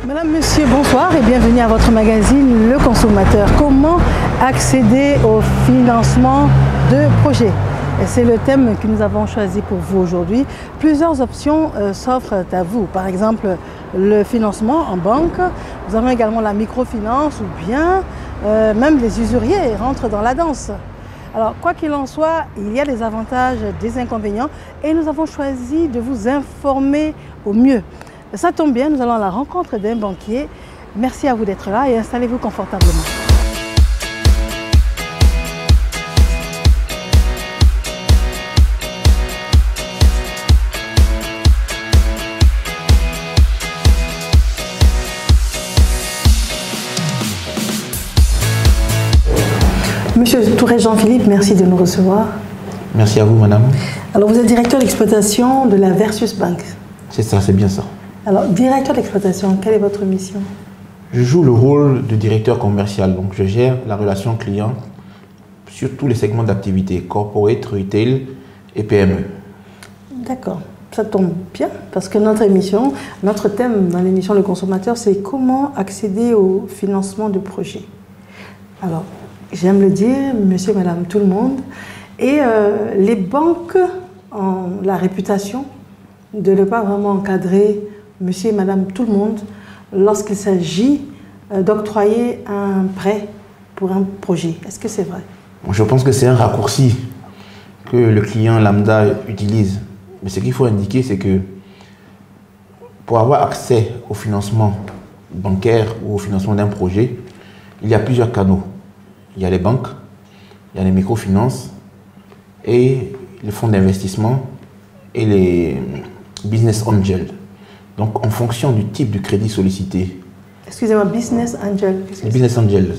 Madame, monsieur, bonsoir et bienvenue à votre magazine Le Consommateur. Comment accéder au financement de projets? C'est le thème que nous avons choisi pour vous aujourd'hui. Plusieurs options s'offrent à vous. Par exemple, le financement en banque. Nous avons également la microfinance ou bien même les usuriers rentrent dans la danse. Alors, quoi qu'il en soit, il y a des avantages, des inconvénients et nous avons choisi de vous informer au mieux. Ça tombe bien, nous allons à la rencontre d'un banquier. Merci à vous d'être là et installez-vous confortablement. Monsieur Touré Jean-Philippe, merci de nous recevoir. Merci à vous, madame. Alors, vous êtes directeur d'exploitation de la Versus Bank. C'est ça, c'est bien ça. Alors, directeur d'exploitation, quelle est votre mission? Je joue le rôle de directeur commercial, donc je gère la relation client sur tous les segments d'activité, corporate, retail et PME. D'accord, ça tombe bien parce que notre émission, notre thème dans l'émission Le Consommateur, c'est comment accéder au financement de projets. Alors, j'aime le dire, monsieur, madame, tout le monde, et les banques ont la réputation de ne pas vraiment encadrer monsieur et madame tout le monde lorsqu'il s'agit d'octroyer un prêt pour un projet. Est-ce que c'est vrai? Je pense que c'est un raccourci que le client lambda utilise. Mais ce qu'il faut indiquer, c'est que pour avoir accès au financement bancaire ou au financement d'un projet, il y a plusieurs canaux. Il y a les banques, il y a les microfinances et les fonds d'investissement et les business angels. Donc, en fonction du type de crédit sollicité. Excusez-moi, business angel. Les business angels,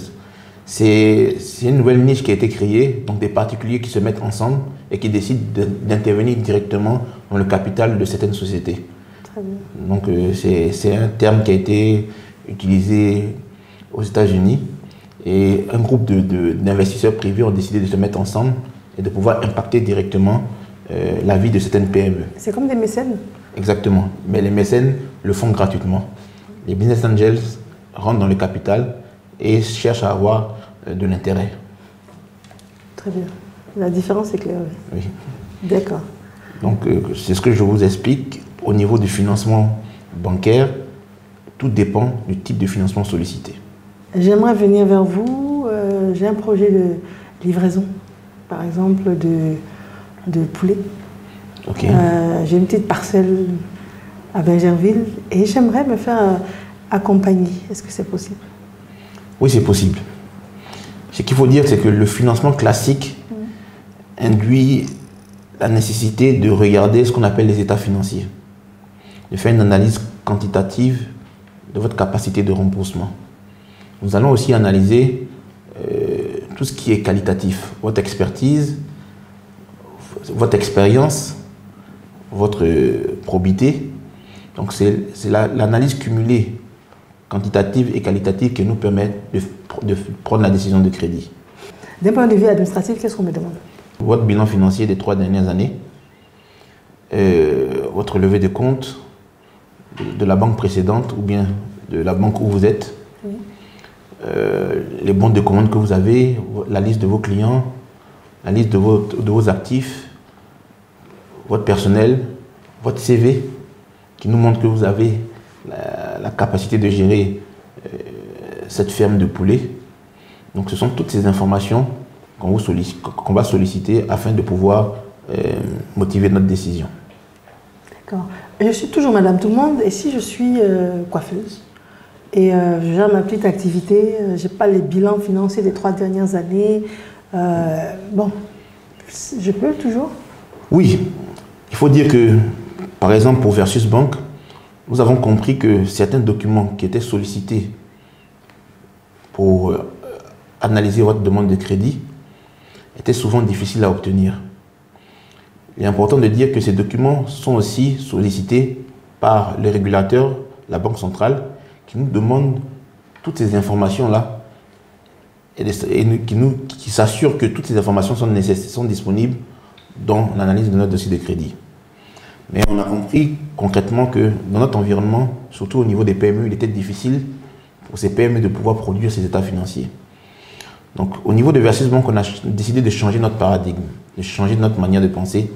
c'est une nouvelle niche qui a été créée, donc des particuliers qui se mettent ensemble et qui décident d'intervenir directement dans le capital de certaines sociétés. Très bien. Donc, c'est un terme qui a été utilisé aux États-Unis et un groupe d'investisseurs privés ont décidé de se mettre ensemble et de pouvoir impacter directement la vie de certaines PME. C'est comme des mécènes? Exactement, mais les mécènes le font gratuitement. Les business angels rentrent dans le capital et cherchent à avoir de l'intérêt. Très bien. La différence est claire. Oui. D'accord. Donc, c'est ce que je vous explique. Au niveau du financement bancaire, tout dépend du type de financement sollicité. J'aimerais venir vers vous. J'ai un projet de livraison, par exemple, de poulet. Okay. J'ai une petite parcelle à Bingerville et j'aimerais me faire accompagner. Est-ce que c'est possible? Oui, c'est possible. Ce qu'il faut dire, c'est que le financement classique induit la nécessité de regarder ce qu'on appelle les états financiers, de faire une analyse quantitative de votre capacité de remboursement. Nous allons aussi analyser tout ce qui est qualitatif, votre expertise, votre expérience, votre probité. Donc c'est l'analyse cumulée quantitative et qualitative qui nous permet de prendre la décision de crédit. D'un point de vue administratif, qu'est-ce qu'on me demande? Votre bilan financier des 3 dernières années, votre levée de compte de la banque précédente ou bien de la banque où vous êtes, oui. Les bons de commande que vous avez, la liste de vos clients, la liste de vos actifs, votre personnel, votre CV qui nous montre que vous avez la capacité de gérer cette ferme de poulets. Donc ce sont toutes ces informations qu'on va solliciter afin de pouvoir motiver notre décision. D'accord. Je suis toujours madame tout le monde et si je suis coiffeuse et je gère ma petite activité, je n'ai pas les bilans financiers des 3 dernières années, bon, je peux toujours? Oui. Il faut dire que, par exemple, pour Versus Bank, nous avons compris que certains documents qui étaient sollicités pour analyser votre demande de crédit étaient souvent difficiles à obtenir. Il est important de dire que ces documents sont aussi sollicités par le régulateur, la Banque centrale, qui nous demande toutes ces informations-là et qui s'assure que toutes ces informations sont disponibles dans l'analyse de notre dossier de crédit. Mais on a compris concrètement que dans notre environnement, surtout au niveau des PME, il était difficile pour ces PME de pouvoir produire ces états financiers. Donc au niveau de Versus Bank, on a décidé de changer notre paradigme, de changer notre manière de penser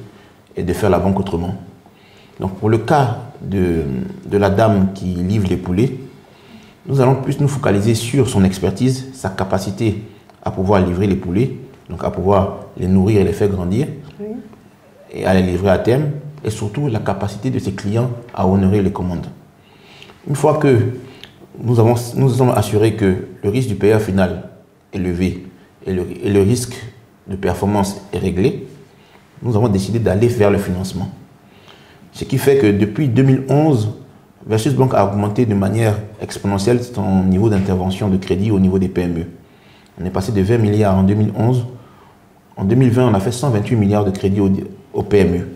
et de faire la banque autrement. Donc pour le cas de la dame qui livre les poulets, nous allons plus nous focaliser sur son expertise, sa capacité à pouvoir livrer les poulets, donc à pouvoir les nourrir et les faire grandir, et à les livrer à terme, et surtout la capacité de ses clients à honorer les commandes. Une fois que nous sommes assurés que le risque du payeur final est levé et le risque de performance est réglé, nous avons décidé d'aller vers le financement. Ce qui fait que depuis 2011, Versus Bank a augmenté de manière exponentielle son niveau d'intervention de crédit au niveau des PME. On est passé de 20 milliards en 2011. En 2020, on a fait 128 milliards de crédits aux PME.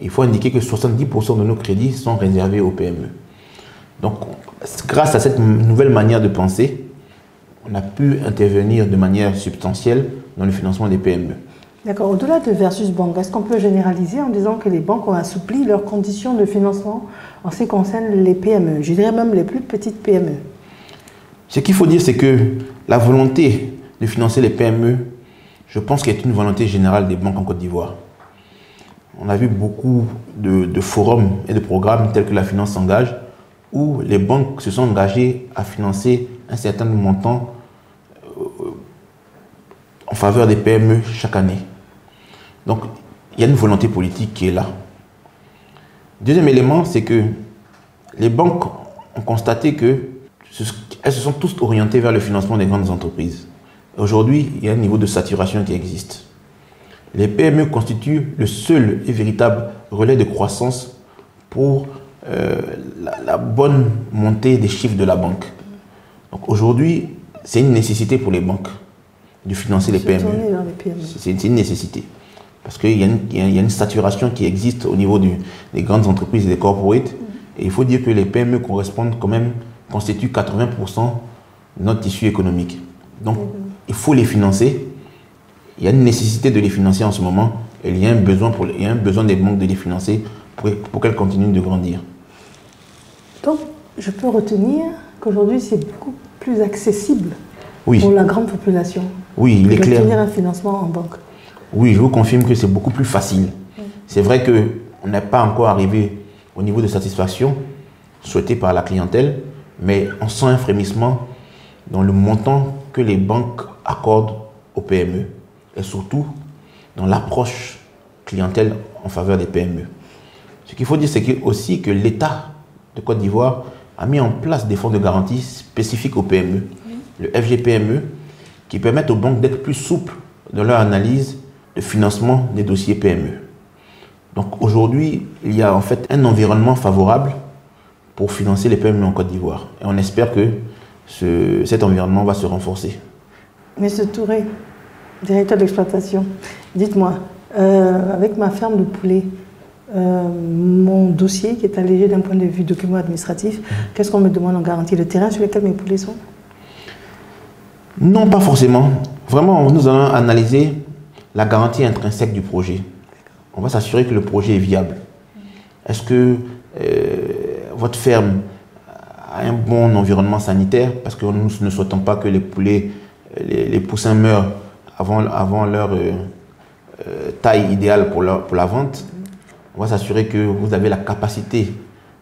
Il faut indiquer que 70% de nos crédits sont réservés aux PME. Donc, grâce à cette nouvelle manière de penser, on a pu intervenir de manière substantielle dans le financement des PME. D'accord. Au-delà de Versus Bank, est-ce qu'on peut généraliser en disant que les banques ont assoupli leurs conditions de financement en ce qui concerne les PME, je dirais même les plus petites PME? Ce qu'il faut dire, c'est que la volonté de financer les PME, je pense qu'elle est une volonté générale des banques en Côte d'Ivoire. On a vu beaucoup de forums et de programmes tels que la Finance s'engage, où les banques se sont engagées à financer un certain montant en faveur des PME chaque année. Donc, il y a une volonté politique qui est là. Deuxième élément, c'est que les banques ont constaté qu'elles se sont tous orientées vers le financement des grandes entreprises. Aujourd'hui, il y a un niveau de saturation qui existe. Les PME constituent le seul et véritable relais de croissance pour la bonne montée des chiffres de la banque. Donc aujourd'hui, c'est une nécessité pour les banques de financer les PME. C'est une nécessité. Parce qu'il y a une saturation qui existe au niveau des grandes entreprises et des corporates. Et il faut dire que les PME constituent 80% de notre tissu économique. Donc, il faut les financer. Il y a une nécessité de les financer en ce moment. Et il y a un besoin des banques de les financer pour qu'elles continuent de grandir. Donc, je peux retenir qu'aujourd'hui, c'est beaucoup plus accessible oui. pour la grande population. Oui, il est clair. D'obtenir un financement en banque. Oui, je vous confirme que c'est beaucoup plus facile. C'est vrai qu'on n'est pas encore arrivé au niveau de satisfaction souhaité par la clientèle, mais on sent un frémissement dans le montant que les banques accordent aux PME et surtout dans l'approche clientèle en faveur des PME. Ce qu'il faut dire, c'est aussi que l'État de Côte d'Ivoire a mis en place des fonds de garantie spécifiques aux PME, le FGPME, qui permettent aux banques d'être plus souples dans leur analyse de financement des dossiers PME. Donc aujourd'hui, il y a en fait un environnement favorable pour financer les PME en Côte d'Ivoire. Et on espère que cet environnement va se renforcer. Monsieur Touré, directeur d'exploitation, dites-moi, avec ma ferme de poulets, mon dossier qui est allégé d'un point de vue document administratif, qu'est-ce qu'on me demande en garantie? Le terrain sur lequel mes poulets sont? Non, pas forcément. Vraiment, nous allons analyser la garantie intrinsèque du projet. On va s'assurer que le projet est viable. Est-ce que votre ferme a un bon environnement sanitaire? Parce que nous ne souhaitons pas que les poulets, les poussins meurent avant leur taille idéale pour la vente. On va s'assurer que vous avez la capacité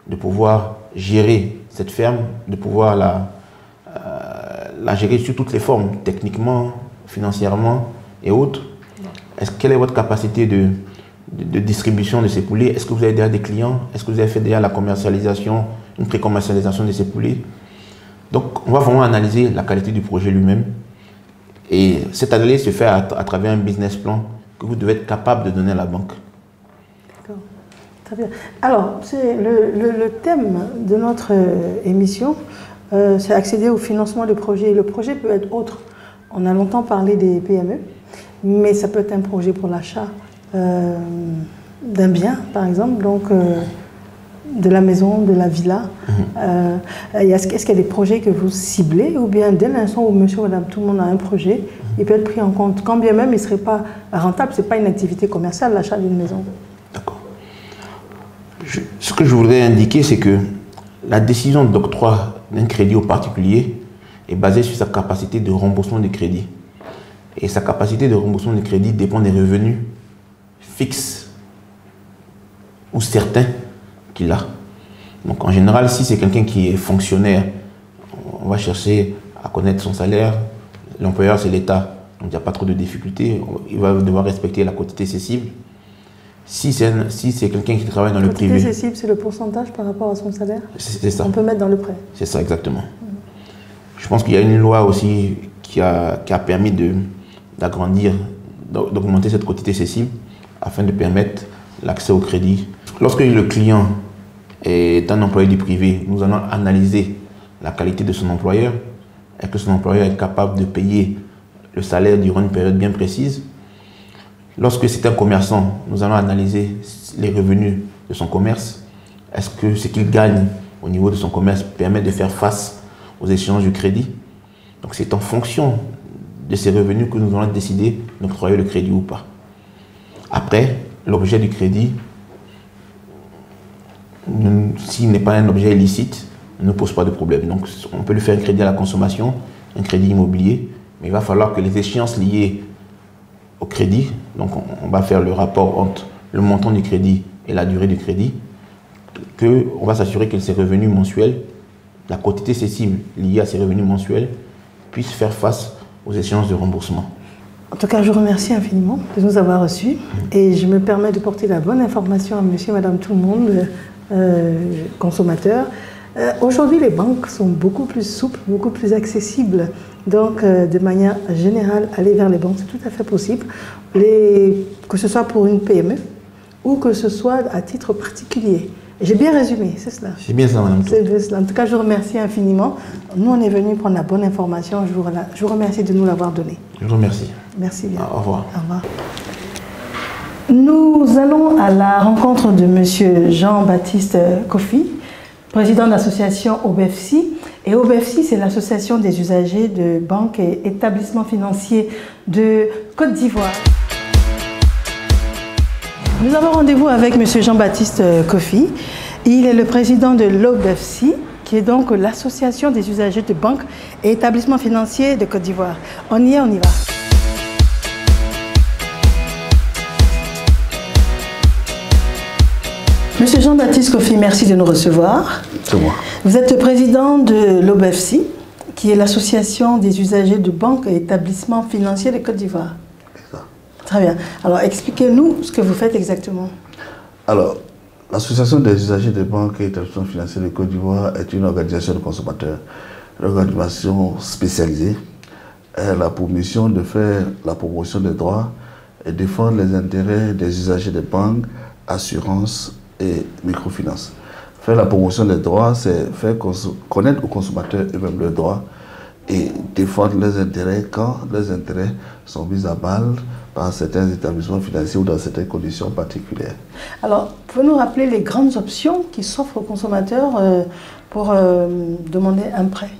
de pouvoir gérer cette ferme, de pouvoir la gérer sur toutes les formes, techniquement, financièrement et autres. Quelle est votre capacité de distribution de ces poulets? Est-ce que vous avez déjà des clients? Est-ce que vous avez fait déjà la commercialisation, une pré-commercialisation de ces poulets? Donc, on va vraiment analyser la qualité du projet lui-même. Et cette analyse se fait à travers un business plan que vous devez être capable de donner à la banque. D'accord. Très bien. Alors, le thème de notre émission, c'est accéder au financement de projets. Le projet peut être autre. On a longtemps parlé des PME, mais ça peut être un projet pour l'achat d'un bien, par exemple, donc de la maison, de la villa. Est-ce qu'il y a des projets que vous ciblez, ou bien dès l'instant où monsieur, madame, tout le monde a un projet, il peut être pris en compte, quand bien même il ne serait pas rentable, ce n'est pas une activité commerciale, l'achat d'une maison? D'accord. Ce que je voudrais indiquer, c'est que la décision d'octroi d'un crédit au particulier est basée sur sa capacité de remboursement des crédits. Et sa capacité de remboursement des crédits dépend des revenus fixes ou certains qu'il a. Donc en général, si c'est quelqu'un qui est fonctionnaire, on va chercher à connaître son salaire. L'employeur, c'est l'État. Donc il n'y a pas trop de difficultés. Il va devoir respecter la quotité cessible. Si c'est quelqu'un qui travaille dans le privé... La quotité cessible, c'est le pourcentage par rapport à son salaire? C'est ça. On peut mettre dans le prêt. C'est ça, exactement. Je pense qu'il y a une loi aussi qui a permis d'agrandir, d'augmenter cette quotité cessible afin de permettre l'accès au crédit. Lorsque le client est un employé du privé, nous allons analyser la qualité de son employeur. Est-ce que son employeur est capable de payer le salaire durant une période bien précise? Lorsque c'est un commerçant, nous allons analyser les revenus de son commerce. Est-ce que ce qu'il gagne au niveau de son commerce permet de faire face aux échéances du crédit? Donc c'est en fonction de ces revenus que nous allons décider d'octroyer le crédit ou pas. Après, l'objet du crédit, s'il n'est pas un objet illicite, ne pose pas de problème. Donc on peut lui faire un crédit à la consommation, un crédit immobilier, mais il va falloir que les échéances liées au crédit, donc on va faire le rapport entre le montant du crédit et la durée du crédit, qu'on va s'assurer que ces revenus mensuels, la quotité cessible liée à ces revenus mensuels, puissent faire face aux échéances de remboursement. En tout cas, je vous remercie infiniment de nous avoir reçus et je me permets de porter la bonne information à monsieur et madame tout le monde, consommateurs. Aujourd'hui, les banques sont beaucoup plus souples, beaucoup plus accessibles. Donc, de manière générale, aller vers les banques, c'est tout à fait possible. Que ce soit pour une PME ou que ce soit à titre particulier. J'ai bien résumé, c'est cela. C'est bien ça, madame. En tout cas, je vous remercie infiniment. Nous, on est venus prendre la bonne information. Je vous remercie de nous l'avoir donnée. Je vous remercie. Merci bien. Au revoir. Au revoir. Nous allons à la rencontre de M. Jean-Baptiste Kofi, président de l'association OBFC. Et OBFC, c'est l'association des usagers de banques et établissements financiers de Côte d'Ivoire. Nous avons rendez-vous avec M. Jean-Baptiste Kofi. Il est le président de l'OBFC, qui est donc l'association des usagers de banques et établissements financiers de Côte d'Ivoire. On y est, on y va. Monsieur Jean-Baptiste Kofi, merci de nous recevoir. C'est moi. Vous êtes le président de l'OBFC, qui est l'association des usagers de banques et établissements financiers de Côte d'Ivoire. Très bien. Alors, expliquez-nous ce que vous faites exactement. Alors, l'association des usagers de banques et établissements financiers de Côte d'Ivoire est une organisation de consommateurs, une organisation spécialisée. Elle a pour mission de faire la promotion des droits et défendre les intérêts des usagers de banques, assurances et microfinance. Faire la promotion des droits, c'est faire connaître aux consommateurs eux-mêmes leurs droits et défendre leurs intérêts quand leurs intérêts sont mis à balle par certains établissements financiers ou dans certaines conditions particulières. Alors, pouvez-vous nous rappeler les grandes options qui s'offrent aux consommateurs pour demander un prêt?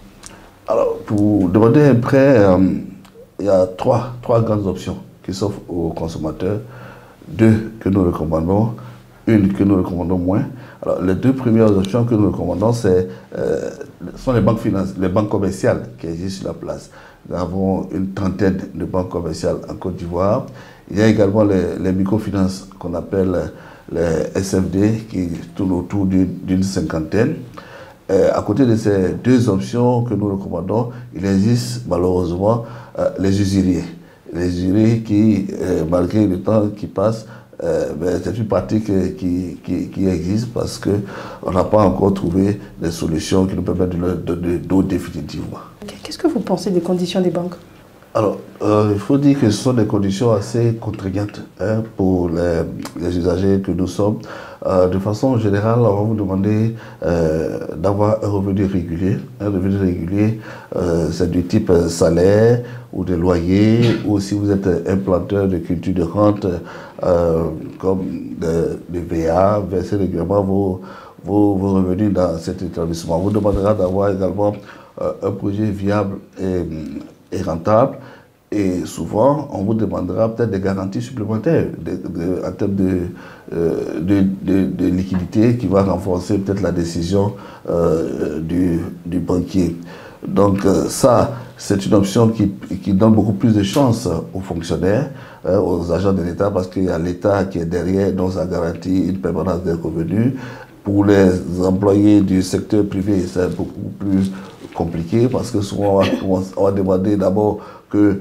Alors, pour demander un prêt, il y a trois grandes options qui s'offrent aux consommateurs. Deux que nous recommandons, une que nous recommandons moins. Alors, les deux premières options que nous recommandons, sont les banques commerciales qui existent sur la place. Nous avons une trentaine de banques commerciales en Côte d'Ivoire. Il y a également les microfinances qu'on appelle les SFD qui tournent autour d'une cinquantaine. À côté de ces deux options que nous recommandons, il existe malheureusement les usuriers. Les usuriers qui, malgré le temps qui passe, c'est une pratique qui existe parce qu'on n'a pas encore trouvé des solutions qui nous permettent de donner d'eau définitivement. Qu'est-ce que vous pensez des conditions des banques? Alors, il faut dire que ce sont des conditions assez contraignantes pour les usagers que nous sommes. De façon générale, on va vous demander d'avoir un revenu régulier. Un revenu régulier, c'est du type salaire ou de loyer, ou si vous êtes implanteur de culture de rente, comme de VA, verser régulièrement vos revenus dans cet établissement. On vous demandera d'avoir également un projet viable et rentable. Et souvent, on vous demandera peut-être des garanties supplémentaires en termes de liquidité qui va renforcer peut-être la décision du banquier. Donc ça, c'est une option qui donne beaucoup plus de chances aux fonctionnaires, aux agents de l'État, parce qu'il y a l'État qui est derrière, donc ça garantit une permanence des revenus. Pour les employés du secteur privé, c'est beaucoup plus compliqué parce que souvent on va demander d'abord que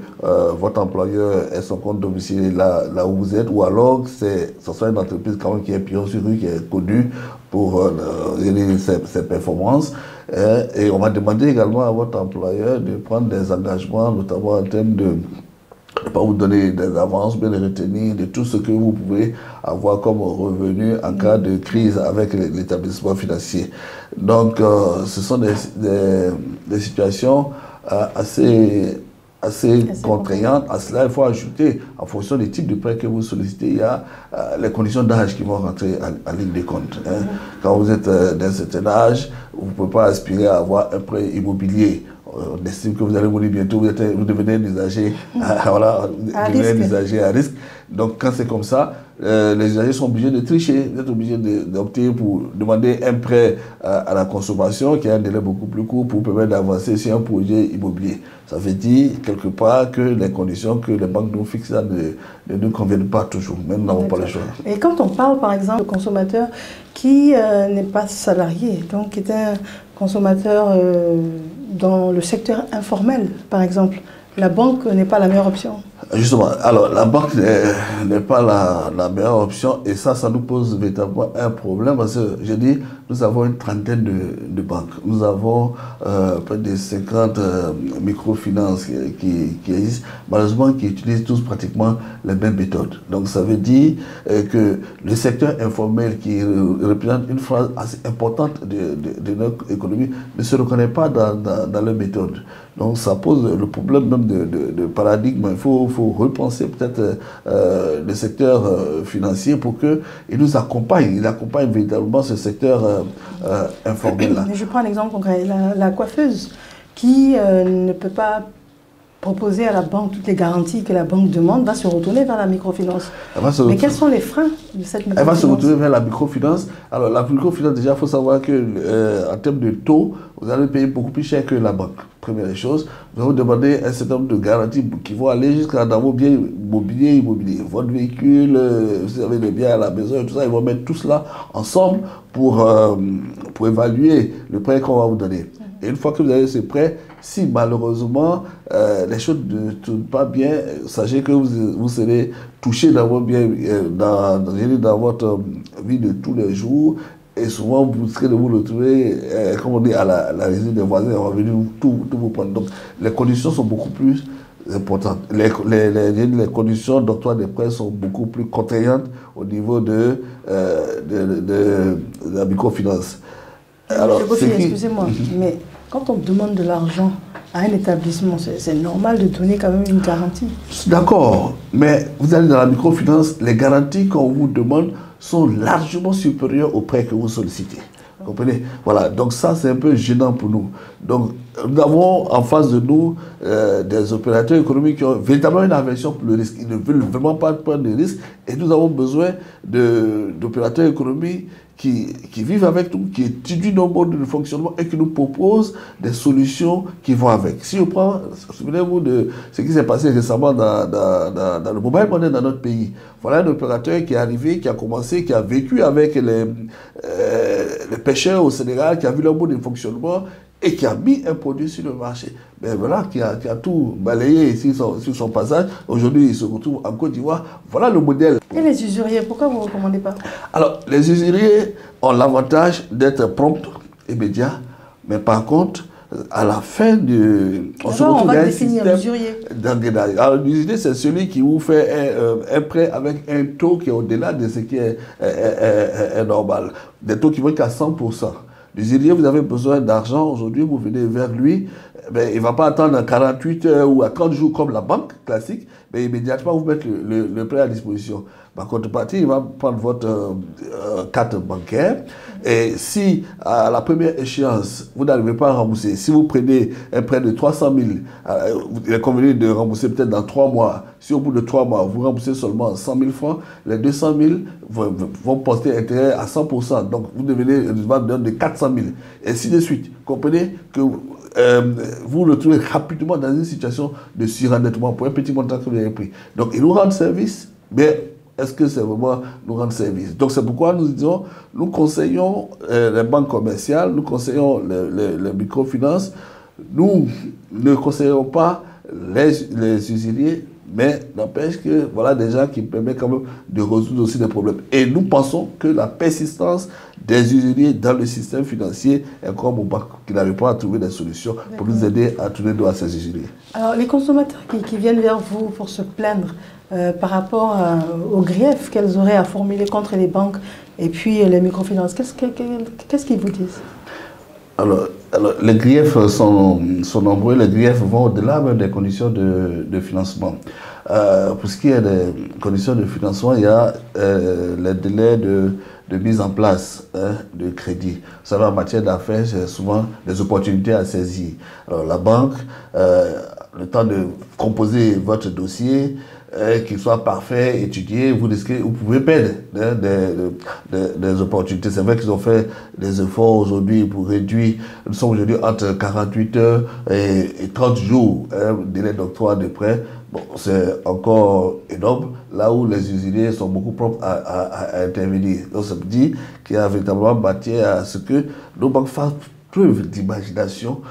votre employeur ait son compte domicilié là où vous êtes, ou alors ce soit une entreprise quand même qui est pignon sur rue, qui est connue pour ses performances. Et on va demander également à votre employeur de prendre des engagements, notamment en termes de ne pas vous donner des avances, bien les retenir de tout ce que vous pouvez avoir comme revenu en cas de crise avec l'établissement financier. Donc, ce sont des situations assez contraignantes. À cela, il faut ajouter, en fonction des types de prêts que vous sollicitez, il y a les conditions d'âge qui vont rentrer en ligne de compte. Hein. Quand vous êtes d'un certain âge, vous ne pouvez pas aspirer à avoir un prêt immobilier. On estime que vous allez mourir bientôt, vous devenez un usager, voilà, un usager à risque. Donc quand c'est comme ça, les usagers sont obligés de tricher, vous êtes obligés d'opter pour demander un prêt à la consommation qui a un délai beaucoup plus court pour permettre d'avancer sur un projet immobilier. Ça veut dire quelque part que les conditions que les banques nous fixent là ne nous conviennent pas toujours, mais nous n'avons pas le choix. Et quand on parle par exemple de consommateur qui n'est pas salarié, donc qui est un consommateur dans le secteur informel, par exemple, la banque n'est pas la meilleure option. Justement, alors la banque n'est pas la meilleure option et ça nous pose véritablement un problème parce que je dis, nous avons une trentaine de banques. Nous avons près de 50 microfinances qui existent, malheureusement qui utilisent tous pratiquement les mêmes méthodes. Donc ça veut dire que le secteur informel qui représente une phase assez importante de notre économie ne se reconnaît pas dans leurs méthodes. Donc ça pose le problème même de paradigme. Il faut repenser peut-être le secteur financier pour qu'il nous accompagne. Il accompagne véritablement ce secteur informel-là. Je prends un exemple concret. La coiffeuse qui ne peut pas proposer à la banque toutes les garanties que la banque demande va se retourner vers la microfinance. Mais quels sont les freins de cette microfinance? Elle va se retourner vers la microfinance. Alors la microfinance, déjà, il faut savoir qu'en termes de taux, vous allez payer beaucoup plus cher que la banque. Première chose, vous allez vous demander un certain nombre de garanties qui vont aller jusqu'à dans vos biens immobiliers. Votre véhicule, vous avez des biens à la maison et tout ça, ils vont mettre tout cela ensemble pour évaluer le prêt qu'on va vous donner. Et une fois que vous avez ce prêt, si malheureusement les choses ne tournent pas bien, sachez que vous serez touché dans vos biens, dans votre vie de tous les jours. Et souvent, vous serez de vous retrouver, comme on dit, à la résidence des voisins, on va venir tout vous prendre. Donc, les conditions sont beaucoup plus importantes. Les conditions d'octroi des prêts sont beaucoup plus contraignantes au niveau de la microfinance. Alors, excusez-moi, mais quand on demande de l'argent à un établissement, c'est normal de donner quand même une garantie. D'accord, mais vous allez dans la microfinance, les garanties qu'on vous demande sont largement supérieures aux prêts que vous sollicitez. Vous comprenez? Voilà, donc ça c'est un peu gênant pour nous. Donc nous avons en face de nous des opérateurs économiques qui ont véritablement une aversion pour le risque. Ils ne veulent vraiment pas prendre de risques et nous avons besoin d'opérateurs économiques qui vivent avec nous, qui étudient nos modes de fonctionnement et qui nous proposent des solutions qui vont avec. Si on prend, souvenez-vous de ce qui s'est passé récemment dans le mobile money dans notre pays. Voilà un opérateur qui est arrivé, qui a commencé, qui a vécu avec les pêcheurs au Sénégal, qui a vu leur mode de fonctionnement et qui a mis un produit sur le marché. Mais voilà, qui a tout balayé sur son passage. Aujourd'hui, il se retrouve en Côte d'Ivoire. Voilà le modèle. Et les usuriers, pourquoi vous ne recommandez pas? Alors, les usuriers ont l'avantage d'être prompts, immédiats. Mais par contre, à la fin du... On va définir l'usurier. Alors, l'usurier, c'est celui qui vous fait un prêt avec un taux qui est au-delà de ce qui est normal. Des taux qui vont qu'à 100%. L'usurier, vous avez besoin d'argent aujourd'hui, vous venez vers lui, ben, il ne va pas attendre 48 heures ou à 30 jours comme la banque classique, mais immédiatement vous mettez le prêt à disposition. Par contrepartie, il va prendre votre carte bancaire et si à la première échéance, vous n'arrivez pas à rembourser, si vous prenez un prêt de 300 000, il est convenu de rembourser peut-être dans 3 mois. Si au bout de 3 mois, vous remboursez seulement 100 000 francs, les 200 000 vont porter intérêt à 100%. Donc vous devenez de 400 000. Et ainsi de suite. Comprenez que vous vous retrouvez rapidement dans une situation de surendettement pour un petit montant que vous avez pris. Donc ils nous rendent service, mais est-ce que c'est vraiment nous rendre service? Donc c'est pourquoi nous disons, nous conseillons les banques commerciales, nous conseillons les microfinances, nous ne conseillons pas les usuriers, mais n'empêche que voilà des gens qui permettent quand même de résoudre aussi des problèmes. Et nous pensons que la persistance des usuriers dans le système financier est comme au banque qui n'arrivent pas à trouver des solutions pour nous aider à tourner droit à ces usuriers. Alors les consommateurs qui viennent vers vous pour se plaindre par rapport aux griefs qu'elles auraient à formuler contre les banques et puis les microfinances, qu'est-ce qu'ils vous disent? Alors, les griefs sont nombreux, les griefs vont au-delà même des conditions de financement. Pour ce qui est des conditions de financement, il y a les délais de mise en place de crédit. Vous savez, en matière d'affaires, c'est souvent des opportunités à saisir. Alors, la banque, le temps de composer votre dossier, qu'il soit parfait, étudié, vous pouvez perdre des opportunités. C'est vrai qu'ils ont fait des efforts aujourd'hui pour réduire, nous sommes aujourd'hui entre 48 heures et 30 jours, délai d'octroi de prêt. Bon, c'est encore énorme, là où les usuriers sont beaucoup propres à intervenir. Donc ça veut dire qu'il y a véritablement matière à ce que nos banques fassent preuve d'imagination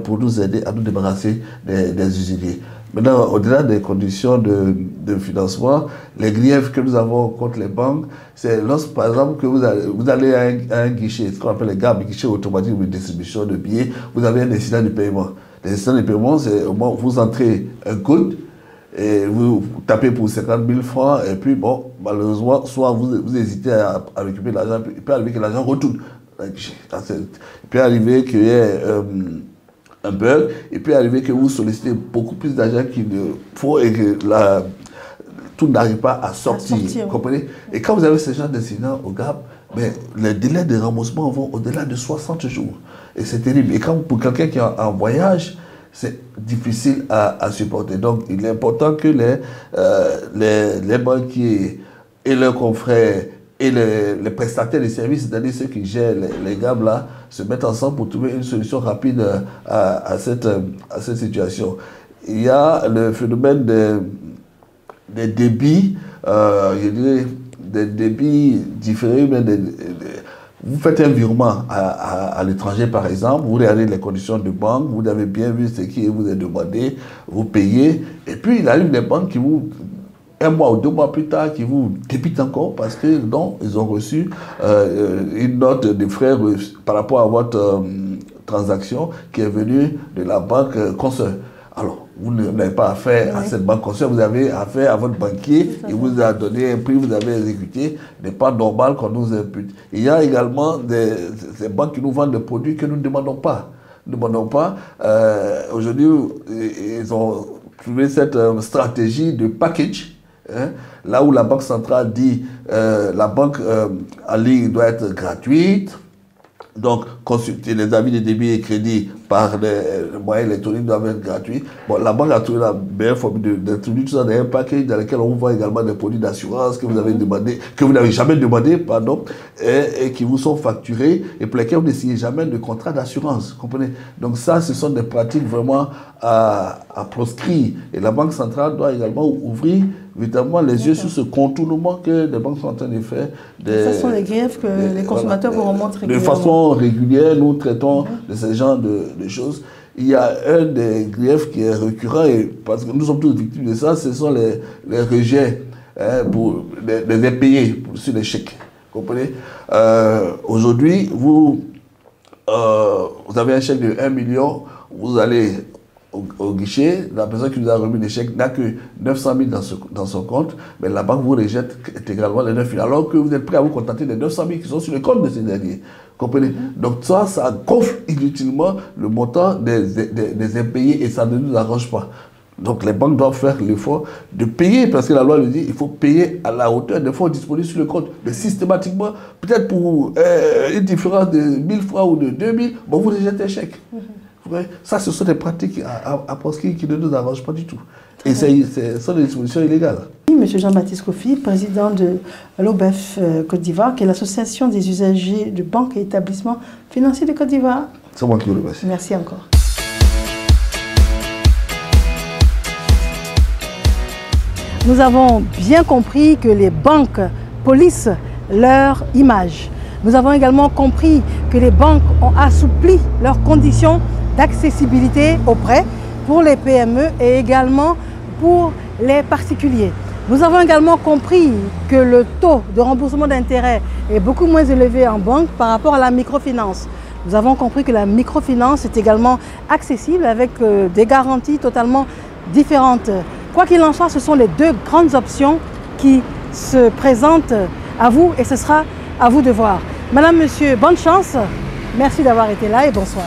pour nous aider à nous débarrasser des usuriers. Maintenant, au-delà des conditions de financement, les griefs que nous avons contre les banques, c'est lorsque, par exemple, que vous allez à un guichet, ce qu'on appelle les GAB, guichet automatique de distribution de billets, vous avez un incident de paiement. L'incident de paiement, c'est au moment où vous entrez un code, et vous tapez pour 50 000 francs, et puis, bon, malheureusement, soit vous hésitez à récupérer l'argent, il peut arriver que l'argent retourne. Il peut arriver qu'il y ait un bug, il peut arriver que vous sollicitez beaucoup plus d'argent qu'il ne faut et que tout n'arrive pas à sortir. Vous comprenez? Et quand vous avez ce genre d'incident au GAB, mais les délais de remboursement vont au-delà de 60 jours. Et c'est terrible. Et quand pour quelqu'un qui est en voyage, c'est difficile à supporter. Donc, il est important que les banquiers et leurs confrères et les prestataires de services, c'est-à-dire ceux qui gèrent les GAB là, se mettent ensemble pour trouver une solution rapide à cette situation. Il y a le phénomène des débits, je dirais, des débits différés, mais vous faites un virement à l'étranger, par exemple, vous regardez les conditions de banque, vous avez bien vu ce qui vous est demandé, vous payez, et puis il arrive des banques qui vous, un mois ou 2 mois plus tard, qui vous débitent encore parce que non, ils ont reçu une note de frais par rapport à votre transaction qui est venue de la banque consoeur. Alors, vous n'avez pas affaire à cette banque consoeur, vous avez affaire à votre banquier, il vous a donné un prix, vous avez exécuté, ce n'est pas normal qu'on nous impute. Il y a également des banques qui nous vendent des produits que nous ne demandons pas. Nous ne demandons pas. Aujourd'hui, ils ont trouvé cette stratégie de package. Là où la Banque centrale dit la banque en ligne doit être gratuite, donc consulter les avis de débit et crédit par les moyens électroniques doivent être gratuits. Bon, la banque a trouvé la meilleure forme d'introduire tout ça dans un package dans lequel on voit également des produits d'assurance que vous avez demandé, que vous n'avez jamais demandé, pardon, et qui vous sont facturés et pour lesquels vous ne signez jamais de contrat d'assurance. Comprenez? Donc ça, ce sont des pratiques vraiment à proscrire. Et la Banque centrale doit également ouvrir évidemment les yeux sur ce contournement que les banques sont en train de faire. Ce sont les griefs que les consommateurs vous remontent régulièrement. De façon régulière, nous traitons de ce genre de choses. Il y a un des griefs qui est récurrent, et parce que nous sommes tous victimes de ça, ce sont les rejets pour les impayés sur les chèques. Vous comprenez? Aujourd'hui, vous avez un chèque de 1 million, vous allez au guichet, la personne qui nous a remis les chèques n'a que 900 000 dans son compte, mais la banque vous rejette intégralement les 9 000, alors que vous êtes prêt à vous contenter des 900 000 qui sont sur le compte de ces derniers. Comprenez? Donc ça gonfle inutilement le montant des impayés et ça ne nous arrange pas. Donc les banques doivent faire l'effort de payer, parce que la loi le dit, il faut payer à la hauteur des fonds disponibles sur le compte. Mais systématiquement, peut-être pour une différence de 1000 francs ou de 2000, bon, vous rejetez un chèque. Ça, ce sont des pratiques à proscrire qui ne nous arrangent pas du tout. Et ce sont des dispositions illégales. Monsieur Jean-Baptiste Kofi, président de l'OBEF Côte d'Ivoire, qui est l'association des usagers de banques et établissements financiers de Côte d'Ivoire. C'est moi qui vous remercie. Merci encore. Nous avons bien compris que les banques polissent leur image. Nous avons également compris que les banques ont assoupli leurs conditions d'accessibilité aux prêts pour les PME et également pour les particuliers. Nous avons également compris que le taux de remboursement d'intérêt est beaucoup moins élevé en banque par rapport à la microfinance. Nous avons compris que la microfinance est également accessible avec des garanties totalement différentes. Quoi qu'il en soit, ce sont les deux grandes options qui se présentent à vous et ce sera à vous de voir. Madame, monsieur, bonne chance. Merci d'avoir été là et bonsoir.